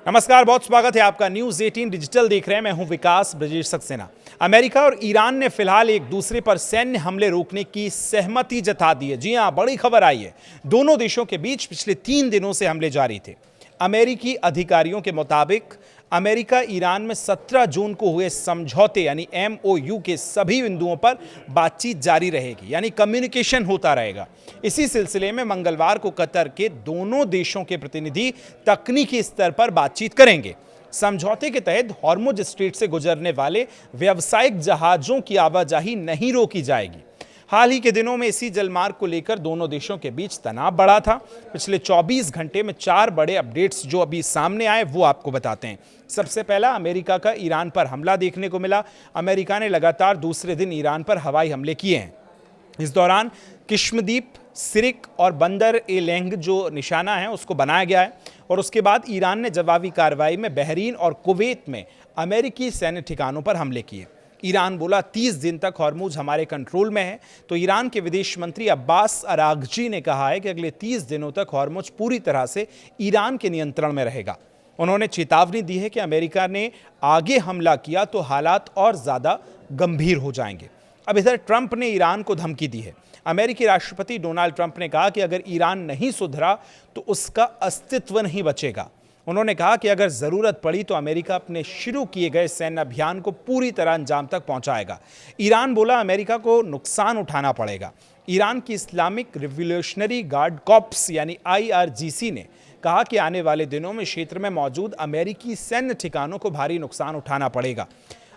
नमस्कार, बहुत स्वागत है आपका। न्यूज 18 डिजिटल देख रहे हैं। मैं हूं विकास ब्रजेश सक्सेना। अमेरिका और ईरान ने फिलहाल एक दूसरे पर सैन्य हमले रोकने की सहमति जता दी है। जी हां, बड़ी खबर आई है। दोनों देशों के बीच पिछले 3 दिनों से हमले जारी थे। अमेरिकी अधिकारियों के मुताबिक अमेरिका ईरान में 17 जून को हुए समझौते यानी MOU के सभी बिंदुओं पर बातचीत जारी रहेगी, यानी कम्युनिकेशन होता रहेगा। इसी सिलसिले में मंगलवार को कतर के दोनों देशों के प्रतिनिधि तकनीकी स्तर पर बातचीत करेंगे। समझौते के तहत हॉर्मुज स्ट्रेट से गुजरने वाले व्यावसायिक जहाजों की आवाजाही नहीं रोकी जाएगी। हाल ही के दिनों में इसी जलमार्ग को लेकर दोनों देशों के बीच तनाव बढ़ा था। पिछले 24 घंटे में 4 बड़े अपडेट्स जो अभी सामने आए वो आपको बताते हैं। सबसे पहला, अमेरिका का ईरान पर हमला देखने को मिला। अमेरिका ने लगातार दूसरे दिन ईरान पर हवाई हमले किए हैं। इस दौरान किश्मदीप, सिरिक और बंदर ए लेंग जो निशाना है उसको बनाया गया है और उसके बाद ईरान ने जवाबी कार्रवाई में बहरीन और कुवैत में अमेरिकी सैन्य ठिकानों पर हमले किए। ईरान बोला 30 दिन तक हॉर्मुज हमारे कंट्रोल में है। तो ईरान के विदेश मंत्री अब्बास अरागची ने कहा है कि अगले 30 दिनों तक हॉर्मुज पूरी तरह से ईरान के नियंत्रण में रहेगा। उन्होंने चेतावनी दी है कि अमेरिका ने आगे हमला किया तो हालात और ज्यादा गंभीर हो जाएंगे। अब इधर ट्रंप ने ईरान को धमकी दी है। अमेरिकी राष्ट्रपति डोनाल्ड ट्रंप ने कहा कि अगर ईरान नहीं सुधरा तो उसका अस्तित्व नहीं बचेगा। उन्होंने कहा कि अगर जरूरत पड़ी तो अमेरिका अपने शुरू किए गए सैन्य अभियान को पूरी तरह अंजाम तक पहुंचाएगा। ईरान बोला अमेरिका को नुकसान उठाना पड़ेगा। ईरान की इस्लामिक रिवॉल्यूशनरी गार्ड कॉर्प्स यानी IRGC ने कहा कि आने वाले दिनों में क्षेत्र में मौजूद अमेरिकी सैन्य ठिकानों को भारी नुकसान उठाना पड़ेगा।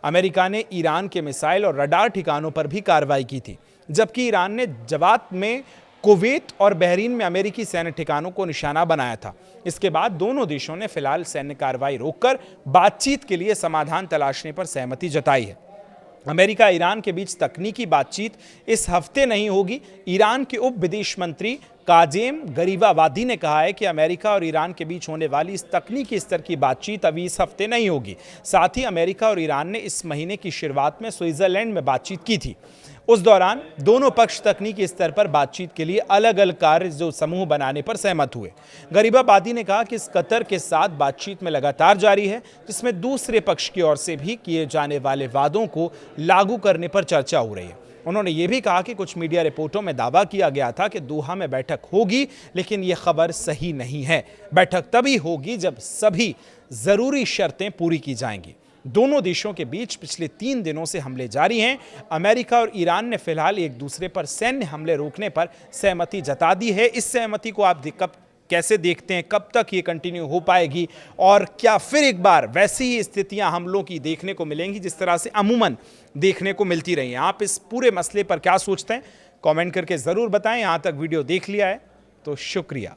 अमेरिका ने ईरान के मिसाइल और रडार ठिकानों पर भी कार्रवाई की थी, जबकि ईरान ने जवात में कुवैत और बहरीन में अमेरिकी सैन्य ठिकानों को निशाना बनाया था। इसके बाद दोनों देशों ने फिलहाल सैन्य कार्रवाई रोककर बातचीत के लिए समाधान तलाशने पर सहमति जताई है। अमेरिका ईरान के बीच तकनीकी बातचीत इस हफ्ते नहीं होगी। ईरान के उप विदेश मंत्री काजेम गरीबाबादी ने कहा है कि अमेरिका और ईरान के बीच होने वाली इस तकनीकी स्तर की बातचीत अभी इस हफ्ते नहीं होगी। साथ ही अमेरिका और ईरान ने इस महीने की शुरुआत में स्विट्जरलैंड में बातचीत की थी। उस दौरान दोनों पक्ष तकनीकी स्तर पर बातचीत के लिए अलग अलग कार्य जो समूह बनाने पर सहमत हुए। गरीबाबादी ने कहा कि इस कतर के साथ बातचीत में लगातार जारी है, जिसमें दूसरे पक्ष की ओर से भी किए जाने वाले वादों को लागू करने पर चर्चा हो रही है। उन्होंने ये भी कहा कि कुछ मीडिया रिपोर्टों में दावा किया गया था कि दोहा में बैठक होगी, लेकिन ये खबर सही नहीं है। बैठक तभी होगी जब सभी जरूरी शर्तें पूरी की जाएंगी। दोनों देशों के बीच पिछले 3 दिनों से हमले जारी हैं। अमेरिका और ईरान ने फिलहाल एक दूसरे पर सैन्य हमले रोकने पर सहमति जता दी है। इस सहमति को आप कब कैसे देखते हैं, कब तक ये कंटिन्यू हो पाएगी और क्या फिर एक बार वैसी ही स्थितियां हमलों की देखने को मिलेंगी जिस तरह से अमूमन देखने को मिलती रही हैं? आप इस पूरे मसले पर क्या सोचते हैं, कमेंट करके ज़रूर बताएं। यहाँ तक वीडियो देख लिया है तो शुक्रिया।